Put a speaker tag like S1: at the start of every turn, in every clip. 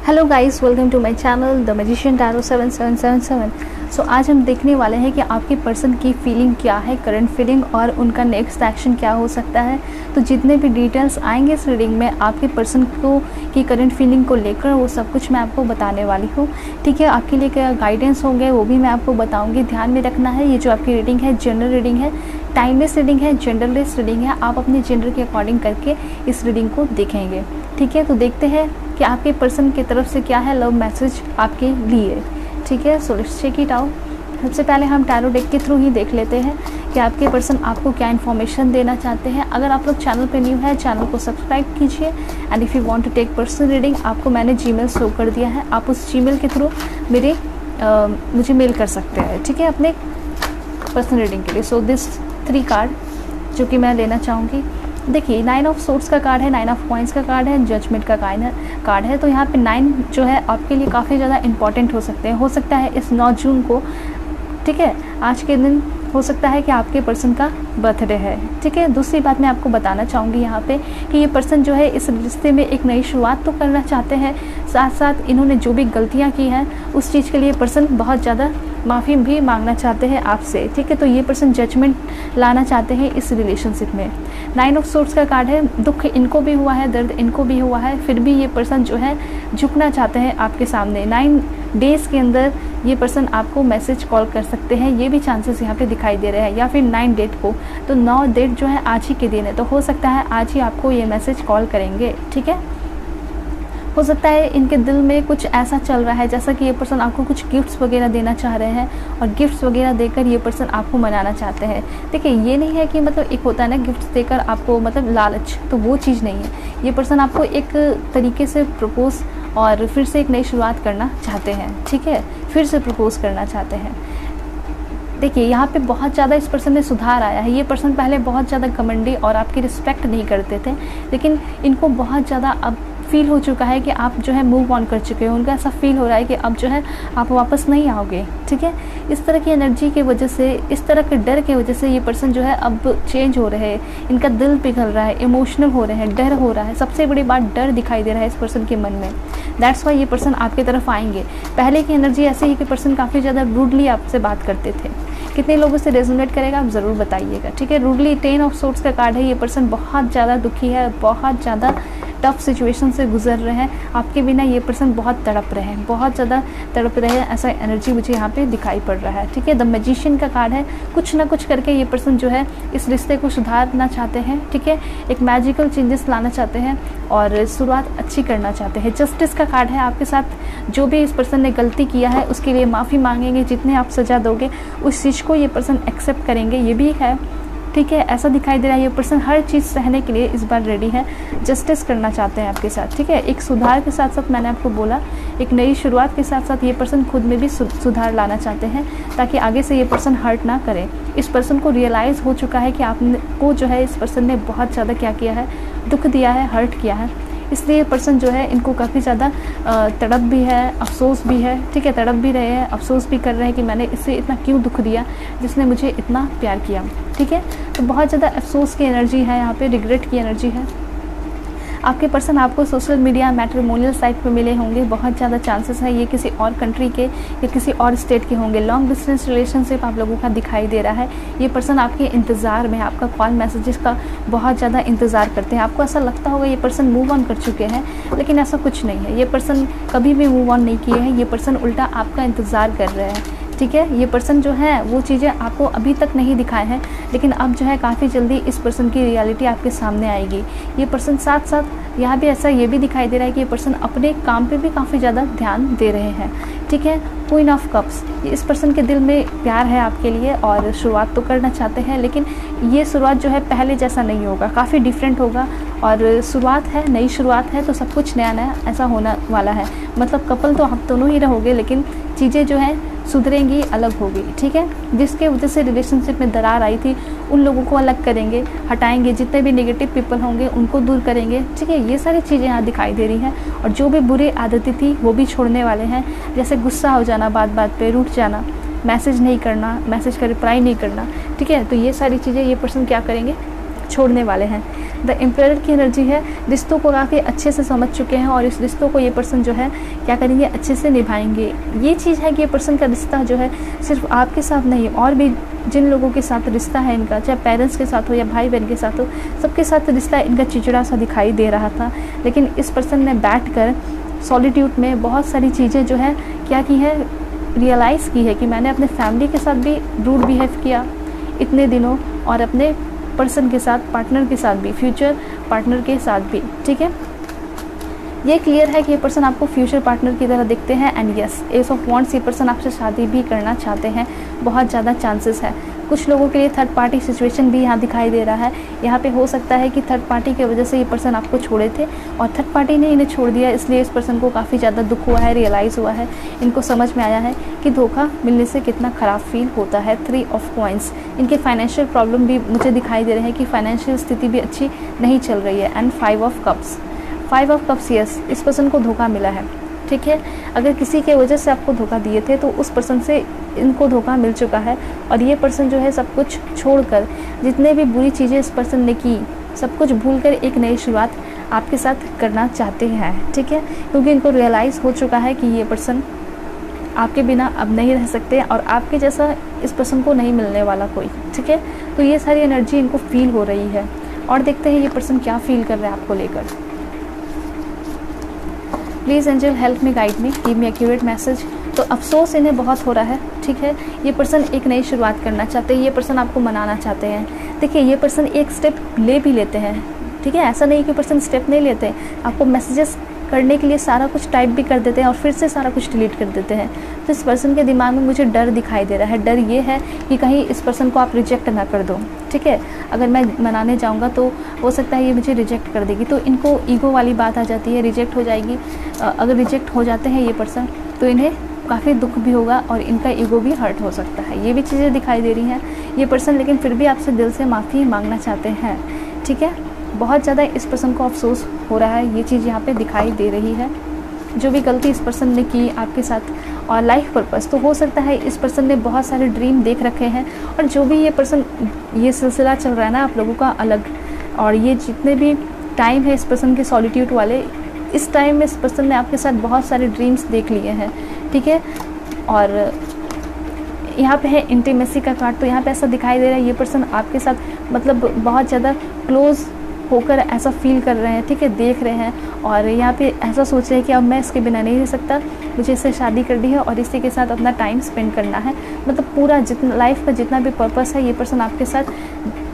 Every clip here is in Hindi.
S1: Hello guys, welcome to my channel the magician tarot 7777। सो आज हम देखने वाले हैं कि आपके पर्सन की फीलिंग क्या है, करंट फीलिंग, और उनका नेक्स्ट एक्शन क्या हो सकता है। तो जितने भी डिटेल्स आएंगे इस रीडिंग में आपके पर्सन को की करंट फीलिंग को लेकर, वो सब कुछ मैं आपको बताने वाली हूँ। ठीक है, आपके लिए क्या गाइडेंस होंगे वो भी मैं आपको बताऊँगी। ध्यान में रखना है, ये जो आपकी रीडिंग है जनरल रीडिंग है, टाइमलेस रीडिंग है, जेंडरलेस रीडिंग है। आप अपने जेंडर के अकॉर्डिंग करके इस रीडिंग को देखेंगे। ठीक है, तो देखते हैं कि आपके पर्सन की तरफ से क्या है लव मैसेज आपके लिए। ठीक है, so let's check it out. सबसे पहले हम टैरो डेक के थ्रू ही देख लेते हैं कि आपके पर्सन आपको क्या इन्फॉर्मेशन देना चाहते हैं। अगर आप लोग चैनल पे न्यू है, चैनल को सब्सक्राइब कीजिए। And if you want to take personal reading, आपको मैंने जीमेल शो कर दिया है, आप उस जीमेल के थ्रू मुझे मेल कर सकते हैं। ठीक है, अपने पर्सनल रीडिंग के लिए। सो दिस 3 कार्ड जो कि मैं लेना चाहूँगी। देखिए, 9 ऑफ सोर्ड्स का कार्ड है, 9 ऑफ कॉइंस का कार्ड है, जजमेंट का कार्ड है। तो यहाँ पे 9 जो है आपके लिए काफ़ी ज़्यादा इंपॉर्टेंट हो सकते हैं। हो सकता है इस 9 जून को, ठीक है, आज के दिन हो सकता है कि आपके पर्सन का बर्थडे है। ठीक है, दूसरी बात मैं आपको बताना चाहूँगी यहाँ पे कि ये पर्सन जो है इस रिश्ते में एक नई शुरुआत तो करना चाहते हैं, साथ साथ इन्होंने जो भी गलतियाँ की हैं उस चीज़ के लिए पर्सन बहुत ज़्यादा माफ़ी भी मांगना चाहते हैं आपसे। ठीक है, तो ये पर्सन जजमेंट लाना चाहते हैं इस रिलेशनशिप में। 9 ऑफ सोर्ड्स का कार्ड है, दुख इनको भी हुआ है, दर्द इनको भी हुआ है, फिर भी ये पर्सन जो है झुकना चाहते हैं आपके सामने। 9 डेज़ के अंदर ये पर्सन आपको मैसेज कॉल कर सकते हैं, ये भी चांसेस यहाँ पे दिखाई दे रहे हैं, या फिर 9 डेट को। तो 9 डेट जो है आज ही के दिन है, तो हो सकता है आज ही आपको ये मैसेज कॉल करेंगे। ठीक है, हो सकता है इनके दिल में कुछ ऐसा चल रहा है जैसा कि ये पर्सन आपको कुछ गिफ्ट्स वगैरह देना चाह रहे हैं, और गिफ्ट्स वगैरह देकर ये पर्सन आपको मनाना चाहते हैं। देखिए, ये नहीं है कि मतलब एक होता है ना गिफ्ट्स देकर आपको मतलब लालच, तो वो चीज़ नहीं है। ये पर्सन आपको एक तरीके से प्रपोज और फिर से एक नई शुरुआत करना चाहते हैं। ठीक है, फिर से प्रपोज करना चाहते हैं। देखिए, यहाँ पे बहुत ज़्यादा इस पर्सन में सुधार आया है। ये पर्सन पहले बहुत ज़्यादा घमंडी और आपकी रिस्पेक्ट नहीं करते थे, लेकिन इनको बहुत ज़्यादा अब फील हो चुका है कि आप जो है मूव ऑन कर चुके हो। उनका ऐसा फील हो रहा है कि अब जो है आप वापस नहीं आओगे। ठीक है, इस तरह की एनर्जी की वजह से, इस तरह के डर की वजह से ये पर्सन जो है अब चेंज हो रहे हैं। इनका दिल पिघल रहा है, इमोशनल हो रहे हैं, डर हो रहा है। सबसे बड़ी बात डर दिखाई दे रहा है इस पर्सन के मन में। दैट्स वाई ये पर्सन आपकी तरफ आएंगे। पहले की एनर्जी ऐसी है कि पर्सन काफ़ी ज़्यादा रूडली आपसे बात करते थे। कितने लोगों से रेजोनेट करेगा आप ज़रूर बताइएगा। ठीक है, रूडली 10 ऑफ सोर्ड्स का कार्ड है। ये पर्सन बहुत ज़्यादा दुखी है, बहुत ज़्यादा टफ सिचुएशन से गुजर रहे हैं। आपके बिना ये पर्सन बहुत तड़प रहे हैं, बहुत ज़्यादा तड़प रहे हैं, ऐसा एनर्जी मुझे यहाँ पे दिखाई पड़ रहा है। ठीक है, द मैजिशियन का कार्ड है। कुछ ना कुछ करके ये पर्सन जो है इस रिश्ते को सुधारना चाहते हैं। ठीक है, एक मैजिकल चेंजेस लाना चाहते हैं और शुरुआत अच्छी करना चाहते हैं। जस्टिस का कार्ड है। आपके साथ जो भी इस पर्सन ने गलती किया है उसके लिए माफ़ी मांगेंगे। जितने आप सज़ा दोगे उस चीज़ को ये पर्सन एक्सेप्ट करेंगे, ये भी है। ठीक है, ऐसा दिखाई दे रहा है ये पर्सन हर चीज़ सहने के लिए इस बार रेडी है। जस्टिस करना चाहते हैं आपके साथ। ठीक है, एक सुधार के साथ साथ मैंने आपको बोला एक नई शुरुआत के साथ साथ ये पर्सन खुद में भी सुधार लाना चाहते हैं, ताकि आगे से ये पर्सन हर्ट ना करे। इस पर्सन को रियलाइज़ हो चुका है कि आपको जो है इस पर्सन ने बहुत ज़्यादा क्या किया है, दुख दिया है, हर्ट किया है। इसलिए पर्सन जो है इनको काफ़ी ज़्यादा तड़प भी है, अफसोस भी है। ठीक है, तड़प भी रहे हैं, अफसोस भी कर रहे हैं कि मैंने इससे इतना क्यों दुख दिया जिसने मुझे इतना प्यार किया। ठीक है, तो बहुत ज़्यादा अफसोस की एनर्जी है यहाँ पे, रिग्रेट की एनर्जी है। आपके पर्सन आपको सोशल मीडिया मैट्रिमोनियल साइट पे मिले होंगे। बहुत ज़्यादा चांसेस है ये किसी और कंट्री के या किसी और स्टेट के होंगे। लॉन्ग डिस्टेंस रिलेशनशिप आप लोगों का दिखाई दे रहा है। ये पर्सन आपके इंतज़ार में, आपका कॉल मैसेजेस का बहुत ज़्यादा इंतज़ार करते हैं। आपको ऐसा लगता होगा ये पर्सन मूव ऑन कर चुके हैं, लेकिन ऐसा कुछ नहीं है। ये पर्सन कभी भी मूव ऑन नहीं किए हैं। ये पर्सन उल्टा आपका इंतज़ार कर रहे हैं। ठीक है, ये पर्सन जो है वो चीज़ें आपको अभी तक नहीं दिखाए हैं, लेकिन अब जो है काफ़ी जल्दी इस पर्सन की रियलिटी आपके सामने आएगी। ये पर्सन साथ साथ यहाँ भी ऐसा ये भी दिखाई दे रहा है कि ये पर्सन अपने काम पे भी काफ़ी ज़्यादा ध्यान दे रहे हैं। ठीक है, क्वीन ऑफ कप्स, इस पर्सन के दिल में प्यार है आपके लिए और शुरुआत तो करना चाहते हैं, लेकिन ये शुरुआत जो है पहले जैसा नहीं होगा, काफ़ी डिफरेंट होगा। और शुरुआत है, नई शुरुआत है, तो सब कुछ नया नया ऐसा होने वाला है। मतलब कपल तो आप दोनों ही रहोगे, लेकिन चीज़ें जो हैं सुधरेंगी, अलग होगी। ठीक है, जिसके वजह से रिलेशनशिप में दरार आई थी उन लोगों को अलग करेंगे, हटाएंगे। जितने भी नेगेटिव पीपल होंगे उनको दूर करेंगे। ठीक है, ये सारी चीज़ें यहाँ दिखाई दे रही हैं। और जो भी बुरी आदतें थी वो भी छोड़ने वाले हैं, जैसे गुस्सा हो जाना, बात बात पे रूठ जाना, मैसेज नहीं करना, मैसेज का रिप्लाई नहीं करना। ठीक है, तो ये सारी चीज़ें ये पर्सन क्या करेंगे, छोड़ने वाले हैं। द एम्पायर की एनर्जी है, रिश्तों को काफ़ी अच्छे से समझ चुके हैं और इस रिश्तों को ये पर्सन जो है क्या करेंगे, अच्छे से निभाएंगे। ये चीज़ है कि ये पर्सन का रिश्ता जो है सिर्फ आपके साथ नहीं, और भी जिन लोगों के साथ रिश्ता है इनका, चाहे पेरेंट्स के साथ हो या भाई बहन के साथ हो, सबके साथ रिश्ता इनका चिड़चिड़ा सा दिखाई दे रहा था। लेकिन इस पर्सन ने बैठकर सॉलिट्यूड में बहुत सारी चीज़ें जो है क्या की है, रियलाइज़ की है कि मैंने अपने फैमिली के साथ भी रूड बिहेव किया इतने दिनों, और अपने पर्सन के साथ, पार्टनर के साथ भी, फ्यूचर पार्टनर के साथ भी। ठीक है, ये क्लियर है कि ये पर्सन आपको फ्यूचर पार्टनर की तरह दिखते हैं। And yes, S of wands, ये पर्सन आपसे शादी भी करना चाहते हैं, बहुत ज़्यादा चांसेस है। कुछ लोगों के लिए थर्ड पार्टी सिचुएशन भी यहाँ दिखाई दे रहा है। यहाँ पे हो सकता है कि थर्ड पार्टी की वजह से ये पर्सन आपको छोड़े थे और थर्ड पार्टी ने इन्हें छोड़ दिया, इसलिए इस पर्सन को काफ़ी ज़्यादा दुख हुआ है, रियलाइज़ हुआ है, इनको समझ में आया है कि धोखा मिलने से कितना ख़राब फील होता है। 3 ऑफ कॉइंस, इनके फाइनेंशियल प्रॉब्लम भी मुझे दिखाई दे रहे हैं कि फाइनेंशियल स्थिति भी अच्छी नहीं चल रही है। And 5 of cups, 5 of cups, yes, इस पर्सन को धोखा मिला है। ठीक है, अगर किसी के वजह से आपको धोखा दिए थे तो उस पर्सन से इनको धोखा मिल चुका है, और ये पर्सन जो है सब कुछ छोड़कर, जितने भी बुरी चीज़ें इस पर्सन ने की, सब कुछ भूलकर एक नई शुरुआत आपके साथ करना चाहते हैं। ठीक है, क्योंकि इनको रियलाइज़ हो चुका है कि ये पर्सन आपके बिना अब नहीं रह सकते और आपके जैसा इस पर्सन को नहीं मिलने वाला कोई। ठीक है, तो ये सारी एनर्जी इनको फील हो रही है, और देखते हैं ये पर्सन क्या फील कर रहा है आपको लेकर। Please angel help me, guide me, give me accurate message. तो अफसोस इन्हें बहुत हो रहा है। ठीक है, ये पर्सन एक नई शुरुआत करना चाहते हैं, ये पर्सन आपको मनाना चाहते हैं। देखिए, ये पर्सन एक स्टेप ले भी लेते हैं। ठीक है, ऐसा नहीं कि पर्सन स्टेप नहीं लेते, आपको मैसेजेस करने के लिए सारा कुछ टाइप भी कर देते हैं और फिर से सारा कुछ डिलीट कर देते हैं। तो इस पर्सन के दिमाग में मुझे डर दिखाई दे रहा है। डर ये है कि कहीं इस पर्सन को आप रिजेक्ट ना कर दो। ठीक है, अगर मैं मनाने जाऊंगा तो हो सकता है ये मुझे रिजेक्ट कर देगी, तो इनको ईगो वाली बात आ जाती है, रिजेक्ट हो जाएगी। अगर रिजेक्ट हो जाते हैं ये पर्सन तो इन्हें काफ़ी दुख भी होगा और इनका ईगो भी हर्ट हो सकता है। ये भी चीज़ें दिखाई दे रही हैं ये पर्सन, लेकिन फिर भी आपसे दिल से माफ़ी मांगना चाहते हैं। ठीक है, बहुत ज़्यादा इस पर्सन को अफसोस हो रहा है, ये चीज़ यहाँ पे दिखाई दे रही है। जो भी गलती इस पर्सन ने की आपके साथ, और लाइफ पर्पस, तो हो सकता है इस पर्सन ने बहुत सारे ड्रीम देख रखे हैं, और जो भी ये पर्सन, ये सिलसिला चल रहा है ना आप लोगों का अलग, और ये जितने भी टाइम है इस पर्सन के सॉलिट्यूड वाले, इस टाइम में इस पर्सन ने आपके साथ बहुत सारे ड्रीम्स देख लिए हैं। ठीक है, और यहाँ पे है इंटीमेसी का कार्ड, तो यहाँ पे ऐसा दिखाई दे रहा है ये पर्सन आपके साथ मतलब बहुत ज़्यादा क्लोज होकर ऐसा फील कर रहे हैं। ठीक है, देख रहे हैं, और यहाँ पे ऐसा सोच रहे हैं कि अब मैं इसके बिना नहीं रह सकता, मुझे इससे शादी करनी है और इसी के साथ अपना टाइम स्पेंड करना है। मतलब पूरा जितना लाइफ का जितना भी पर्पस है, ये पर्सन आपके साथ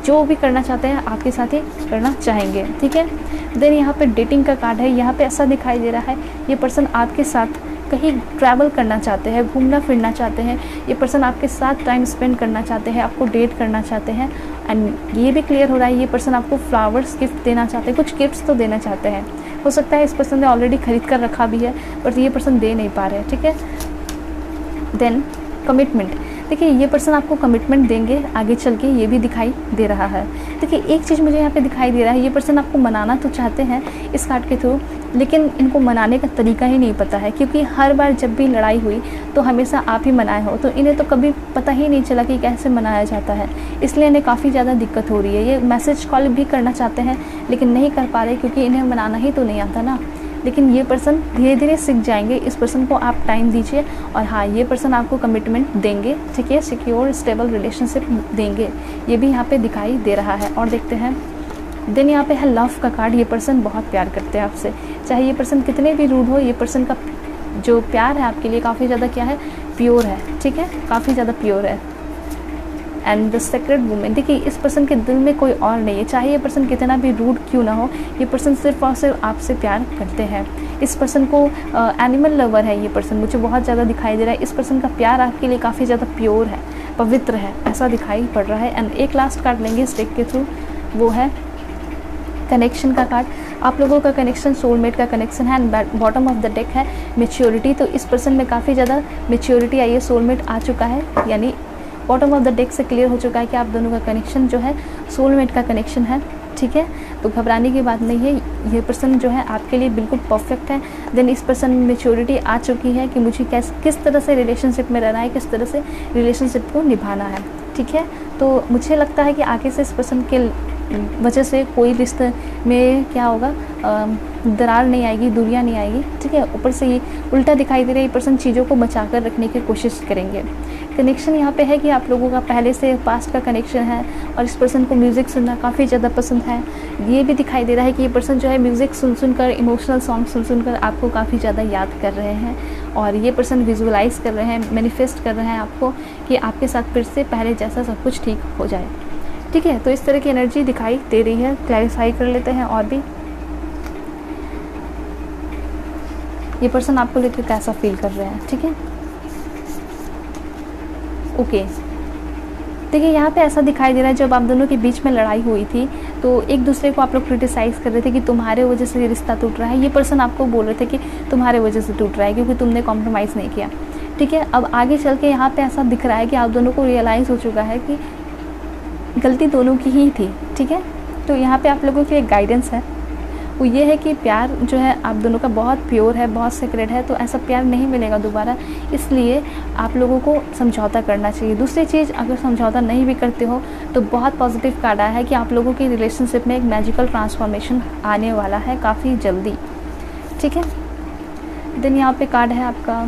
S1: जो भी करना चाहते हैं आपके साथ ही करना चाहेंगे। ठीक है, देन यहाँ पे डेटिंग का कार्ड है। यहाँ पे ऐसा दिखाई दे रहा है ये पर्सन आपके साथ कहीं ट्रैवल करना चाहते हैं, घूमना फिरना चाहते हैं, ये पर्सन आपके साथ टाइम स्पेंड करना चाहते हैं, आपको डेट करना चाहते हैं। एंड ये भी क्लियर हो रहा है ये पर्सन आपको फ्लावर्स गिफ्ट देना चाहते हैं, कुछ गिफ्ट्स तो देना चाहते हैं। हो सकता है इस पर्सन ने ऑलरेडी खरीद कर रखा भी है, बट ये पर्सन दे नहीं पा रहे हैं। ठीक है, देन कमिटमेंट, देखिए ये पर्सन आपको कमिटमेंट देंगे आगे चल के, ये भी दिखाई दे रहा है। देखिए एक चीज़ मुझे यहाँ पे दिखाई दे रहा है, ये पर्सन आपको मनाना तो चाहते हैं इस कार्ड के थ्रू, लेकिन इनको मनाने का तरीका ही नहीं पता है, क्योंकि हर बार जब भी लड़ाई हुई तो हमेशा आप ही मनाए हो, तो इन्हें तो कभी पता ही नहीं चला कि कैसे मनाया जाता है, इसलिए इन्हें काफ़ी ज़्यादा दिक्कत हो रही है। ये मैसेज कॉल भी करना चाहते हैं लेकिन नहीं कर पा रहे, क्योंकि इन्हें मनाना ही तो नहीं आता ना। लेकिन ये पर्सन धीरे धीरे सीख जाएंगे, इस पर्सन को आप टाइम दीजिए, और हाँ ये पर्सन आपको कमिटमेंट देंगे। ठीक है, सिक्योर स्टेबल रिलेशनशिप देंगे, ये भी यहाँ पे दिखाई दे रहा है। और देखते हैं, देन यहाँ पे है लव का कार्ड। ये पर्सन बहुत प्यार करते हैं आपसे, चाहे ये पर्सन कितने भी रूड हो, ये पर्सन का जो प्यार है आपके लिए काफ़ी ज़्यादा क्या है, प्योर है। ठीक है, काफ़ी ज़्यादा प्योर है। एंड द सेक्रेट वुमेन, देखिए इस पर्सन के दिल में कोई और नहीं है, चाहे ये पर्सन कितना भी रूड क्यों ना हो, ये पर्सन सिर्फ और सिर्फ आपसे प्यार करते हैं। इस पर्सन को एनिमल लवर है ये पर्सन, मुझे बहुत ज़्यादा दिखाई दे रहा है। इस पर्सन का प्यार आपके लिए काफ़ी ज़्यादा प्योर है, पवित्र है, ऐसा दिखाई पड़ रहा है। एंड एक लास्ट कार्ड लेंगे इस डेक के थ्रू, वो है कनेक्शन का कार्ड। आप लोगों का कनेक्शन सोलमेट का कनेक्शन है। And bottom of the deck है मेच्योरिटी, तो इस पर्सन में काफ़ी ज़्यादा मेच्योरिटी आई है, सोलमेट आ चुका है, यानी बॉटम ऑफ द डेक से क्लियर हो चुका है कि आप दोनों का कनेक्शन जो है सोलमेट का कनेक्शन है। ठीक है, तो घबराने की बात नहीं है, ये पर्सन जो है आपके लिए बिल्कुल परफेक्ट है। देन इस पर्सन में मेच्योरिटी आ चुकी है कि मुझे किस तरह से रिलेशनशिप में रहना है, किस तरह से रिलेशनशिप को निभाना है। ठीक है, तो मुझे लगता है कि आगे से इस पर्सन के वजह से कोई रिश्ते में क्या होगा, दरार नहीं आएगी, दूरियां नहीं आएगी, ठीक है। ऊपर से ये उल्टा दिखाई दे रहा है, ये पर्सन चीज़ों को बचा कर रखने की कोशिश करेंगे। कनेक्शन यहाँ पे है कि आप लोगों का पहले से पास्ट का कनेक्शन है और इस पर्सन को म्यूज़िक सुनना काफ़ी ज़्यादा पसंद है। ये भी दिखाई दे रहा है कि ये पर्सन जो है म्यूज़िक सुन कर, इमोशनल सॉन्ग सुन कर आपको काफ़ी ज़्यादा याद कर रहे हैं और ये पर्सन विजुअलाइज़ कर रहे हैं, मैनिफेस्ट कर रहे हैं आपको कि आपके साथ फिर से पहले जैसा सब कुछ ठीक हो जाए, ठीक है। तो इस तरह की एनर्जी दिखाई दे रही है। क्लैरिफाई कर लेते हैं और भी ये पर्सन आपको लेकर कैसा फील कर रहे हैं, ठीक है। ओके, देखिए यहाँ पे ऐसा दिखाई दे रहा है जब आप दोनों के बीच में लड़ाई हुई थी तो एक दूसरे को आप लोग क्रिटिसाइज़ कर रहे थे कि तुम्हारे वजह से ये रिश्ता टूट रहा है। ये पर्सन आपको बोल रहे थे कि तुम्हारे वजह से टूट रहा है क्योंकि तुमने कॉम्प्रोमाइज़ नहीं किया, ठीक है। अब आगे चल के यहाँ पे ऐसा दिख रहा है कि आप दोनों को रियलाइज़ हो चुका है कि गलती दोनों की ही थी, ठीक है। तो यहाँ पे आप लोगों की एक गाइडेंस है, वो ये है कि प्यार जो है आप दोनों का बहुत प्योर है, बहुत सीक्रेट है, तो ऐसा प्यार नहीं मिलेगा दोबारा, इसलिए आप लोगों को समझौता करना चाहिए। दूसरी चीज़, अगर समझौता नहीं भी करते हो तो बहुत पॉजिटिव कार्ड आया है कि आप लोगों की रिलेशनशिप में एक मैजिकल ट्रांसफॉर्मेशन आने वाला है काफ़ी जल्दी, ठीक है। देन यहाँ पे कार्ड है आपका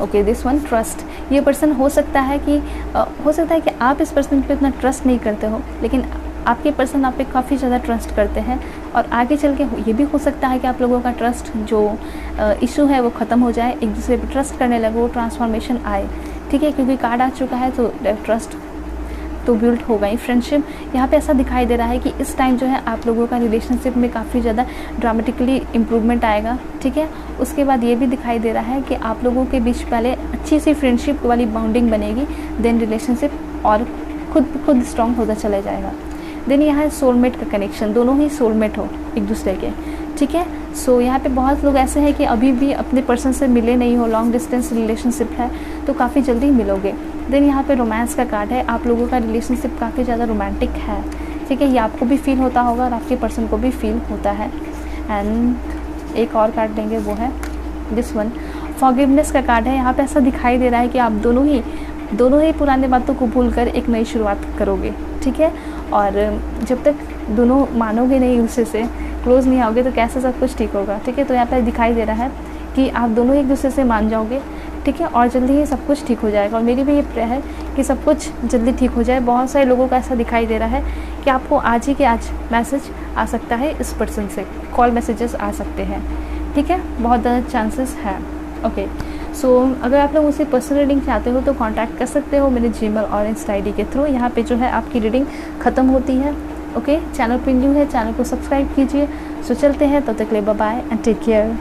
S1: ओके, दिस वन ट्रस्ट। ये पर्सन हो सकता है कि आप इस पर्सन पे इतना ट्रस्ट नहीं करते हो, लेकिन आपके पर्सन आप पे काफ़ी ज़्यादा ट्रस्ट करते हैं और आगे चल के ये भी हो सकता है कि आप लोगों का ट्रस्ट जो इशू है वो ख़त्म हो जाए, एक दूसरे पे ट्रस्ट करने लगो, ट्रांसफॉर्मेशन आए, ठीक है। क्योंकि कार्ड आ चुका है तो ट्रस्ट तो बिल्ड हो गई। फ्रेंडशिप यहाँ पे ऐसा दिखाई दे रहा है कि इस टाइम जो है आप लोगों का रिलेशनशिप में काफ़ी ज़्यादा ड्रामेटिकली इम्प्रूवमेंट आएगा, ठीक है। उसके बाद ये भी दिखाई दे रहा है कि आप लोगों के बीच पहले अच्छी सी फ्रेंडशिप वाली बाउंडिंग बनेगी, देन रिलेशनशिप और खुद स्ट्रॉन्ग होता चला जाएगा। देन यहाँ है सोलमेट का कनेक्शन, दोनों ही सोलमेट हो एक दूसरे के, ठीक है। सो यहाँ पे बहुत लोग ऐसे हैं कि अभी भी अपने पर्सन से मिले नहीं हो, लॉन्ग डिस्टेंस रिलेशनशिप है तो काफ़ी जल्दी मिलोगे। देन यहाँ पे रोमांस का कार्ड है, आप लोगों का रिलेशनशिप काफ़ी ज़्यादा रोमांटिक है, ठीक है। ये आपको भी फील होता होगा और आपके पर्सन को भी फील होता है। एंड एक और कार्ड लेंगे, वो है दिस वन, फॉरगिवनेस का कार्ड है। यहाँ पे ऐसा दिखाई दे रहा है कि आप दोनों ही पुराने बातों को भूलकर एक नई शुरुआत करोगे, ठीक है। और जब तक दोनों मानोगे नहीं, उससे से क्लोज नहीं आओगे तो कैसे सब कुछ ठीक होगा, ठीक है। तो यहाँ पर दिखाई दे रहा है कि आप दोनों एक दूसरे से मान जाओगे, ठीक है, और जल्दी ही सब कुछ ठीक हो जाएगा। और मेरी भी ये प्रेयर है कि सब कुछ जल्दी ठीक हो जाए। बहुत सारे लोगों का ऐसा दिखाई दे रहा है कि आपको आज ही के आज मैसेज आ सकता है इस पर्सन से, कॉल मैसेजेस आ सकते हैं, ठीक है, बहुत ज़्यादा चांसेस है। ओके, सो अगर आप लोग मुझसे पर्सनल रीडिंग चाहते हो तो कांटेक्ट कर सकते हो मेरे जीमेल और इंस्टा आईडी के थ्रू। यहाँ पे जो है आपकी रीडिंग ख़त्म होती है। ओके, चैनल पर न्यू है, चैनल को सब्सक्राइब कीजिए। सो चलते हैं, तब तक ले bye bye and take care.